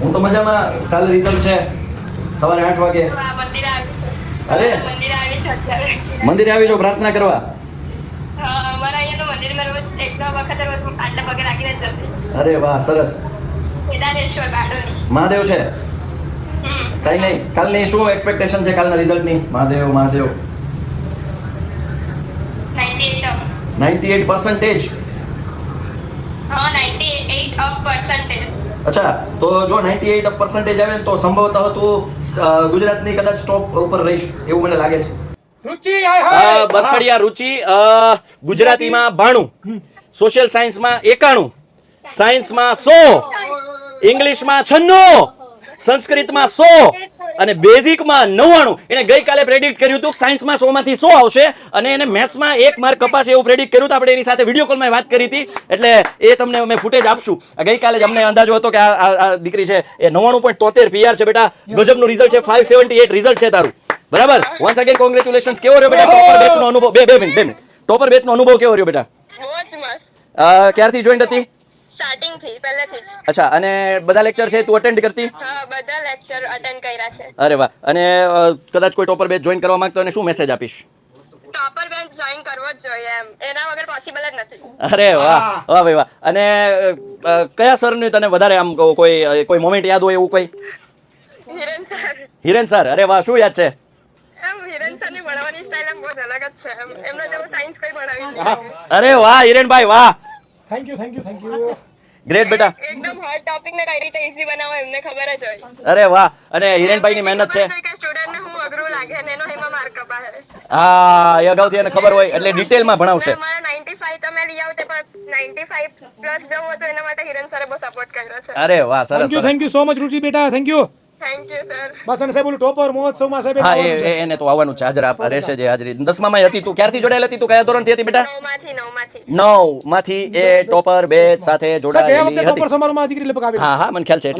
હું તો મજામાં. કાલે રિઝલ્ટ છે સવારે 8 વાગે. અરે મંદિરે આવી જાઓ પ્રાર્થના કરવા. અરે વાહ, સરસ. મહાદેવ છે. કઈ નહીં, કાલની શું એક્સપેક્ટેશન છે કાલના રિઝલ્ટની? મહાદેવ 98%. અચ્છા, તો જો 98% આવે ને તો સંભવતઃ તું ગુજરાતની કદાચ ટોપ ઉપર રહીશ એવું મને લાગે છે. રુચિ બરસડિયા રુચિ ગુજરાતીમાં 92, સોશિયલ સાયન્સમાં 91, સાયન્સમાં 100, ઇંગ્લિશમાં 96, સંસ્કૃતમાં 100 અને બેઝિકમાં 99. એને ગઈકાલે પ્રેડિક્ટ કર્યું હતું સાયન્સમાં 100 માંથી 100 આવશે અને એને મેથ્સમાં 1 માર્ક કપાશે એવું પ્રેડિક્ટ કર્યું હતું. આપણે એની સાથે વિડીયો કોલમાં વાત કરી હતી, એટલે એ તમને અમે ફૂટેજ આપશું. ગઈકાલે જ અમને અંદાજો હતો કે આ દીકરી છે એ 99.73 PR છે. બેટા ગજબનું રિઝલ્ટ છે. 578 રિઝલ્ટ છે તારું. બરાબર. Once again congratulations. કેવો રહ્યો બેટા ટોપર બેચનો અનુભવ? બે મિનિટ ટોપર બેચનો અનુભવ કેવો રહ્યો બેટા? ક્યારથી જોઈન્ટ હતી? સ્ટાર્ટિંગ થી પહેલેથી જ. અચ્છા, અને બધા લેક્ચર છે તું અટેન્ડ કરતી? હા, બધા લેક્ચર અટેન્ડ કર્યા છે. અરે વાહ. અને કદાચ કોઈ ટોપર બેચ જોઈન કરવા માંગતો હોય શું મેસેજ આપીશ? ટોપર બેન્ચ જોઈન કરવો જ જોઈએ એમ, એના વગર પોસિબલ જ નથી. અરે વાહ વાહ ભાઈ વાહ. અને કયા સરની તને વધારે આમ કોઈ મોમેન્ટ યાદ હોય એવું કોઈ? હિરેન સર. હિરેન સર. અરે વાહ, શું યાદ છે? એમ હિરેન સર ની ભણાવવાની સ્ટાઇલ એમ બહુ જ અલગ જ છે એમ, એમનો જેવો સાયન્સ કોઈ ભણાવી નથી. અરે વાહ હિરેનભાઈ વાહ, થેન્ક યુ ગ્રેટ બેટા. એકદમ હાર્ડ ટોપિક ને કઈ રીતે ઈઝી બનાવો એમને ખબર જ હોય. અરે વાહ. અને હિરેનભાઈ ની મહેનત છે. સ્ટુડન્ટ ને હું અઘરું લાગે ને એનો એમાં માર્ક કપાય. હા, એ અગાઉથી એને ખબર હોય એટલે ડિટેલમાં ભણાવશે. મારા 95 તમે લઈ આવતે પણ 95 પ્લસ જવું હતું એના માટે હિરેન સરે બહુ સપોર્ટ કર્યો છે. અરે વાહ, સરસ. Thank you so much Ruchi બેટા, thank you. Thank you sir. બસ અને સાહેબ ઓલું ટોપર મહોત્સવમાં સાહેબ હા, એને તો આવવાનું છે. હાજર રહેશે જે હાજરી. 10માં હતી તું. ક્યારથી જોડાયેલ હતી તું? કયા ધોરણથી હતી બેટા? 9 માંથી 9 માંથી એ ટોપર બેચ સાથે ગયા વખતે જોડાયેલી ટોપર હતી. સમારોહમાં દીકરી લગભગ આવી. હા મને ખ્યાલ છે.